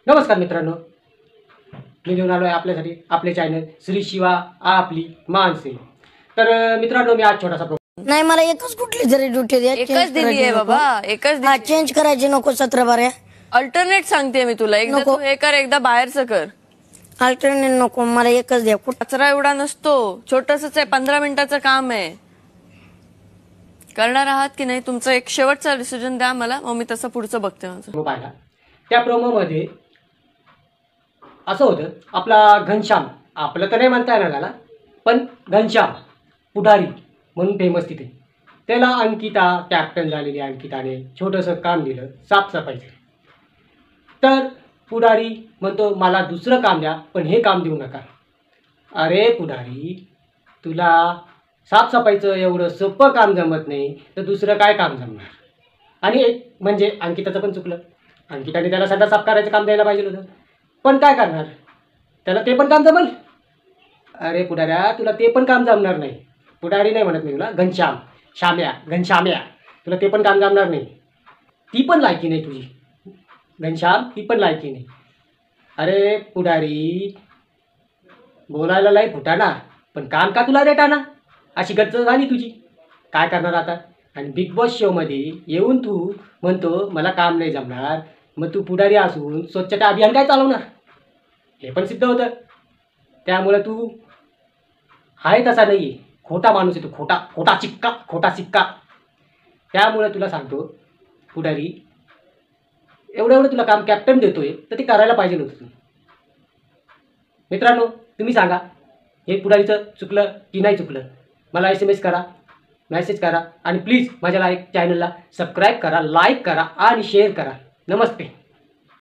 नमस्कार मित्रांनो, मी घेऊन आलो आहे आपल्यासाठी आपले चॅनल श्री शिवा आपली मानसे। तर मित्रांनो, मी आज छोटासा नाही, मला एकच कुठली जरी ड्युटी द्या। एकच दिली आहे बाबा, एकच हा, चेंज करायची नको 17 बाऱ्या। अल्टरनेट सांगते मी तुला, एकदा तू हे कर, एकदा बाहेरचं कर। अल्टरनेट नको, मला एकच द्या। कचरा एवढा नसतो, छोटसच आहे, 15 मिनिटाचं काम आहे। करणार आहात की नाही तुमचं एक शेवटचा डिसिजन द्या मला, मग मी तसं पुढचं बघते माझं। पाहिला त्या प्रोमोमध्ये असं होतं, आपला घनश्याम, आपलं तर नाही म्हणता येणार त्याला, पण घनश्याम पुढारी म्हणून फेमस तिथे, त्याला अंकिता, कॅप्टन झालेली अंकिताने छोटंसं काम दिलं साफसफाईचं। तर पुढारी म्हणतो मला दुसरं काम द्या, पण हे काम देऊ नका। अरे पुढारी, तुला साफसफाईचं एवढं सोपं काम जमत नाही तर दुसरं काय काम जमणार? आणि एक म्हणजे अंकिताचं पण चुकलं, अंकिताने त्याला सध्या साफ करायचं काम द्यायला पाहिजे होतं, पण काय करणार, त्याला ते पण काम जमल? अरे पुढाऱ्या, तुला ते पण काम जमणार नाही। पुढारी नाही म्हणत मी तुला, घनश्याम, श्याम्या, घनश्याम्या, तुला ते पण काम जमणार नाही। ती पण लायकी नाही तुझी घनश्याम, ती पण लायकी नाही। अरे पुढारी, बोलायला लाई फुटाणा, पण काम का तुला देताना? अशी गच्च झाली तुझी, काय करणार आता? आणि बिग बॉस शोमध्ये येऊन तू म्हणतो मला काम नाही जमणार, मग तू पुढारी असून स्वच्छता अभियान काय चालवणार? हे पण सिद्ध होतं। त्यामुळे तू आहे तसा नाही आहे, खोटा माणूस आहे तू, खोटा सिक्का। त्यामुळे तुला सांगतो पुढारी, एवढं तुला काम कॅप्टन देतोय तर ते करायला पाहिजे नव्हतं तू। मित्रांनो, तुम्ही सांगा, हे पुढारीचं चुकलं की नाही चुकलं? मला SMS करा, मेसेज करा, आणि प्लीज माझ्या चॅनलला सबस्क्राईब करा, लाईक करा आणि शेअर करा। नमस्ते।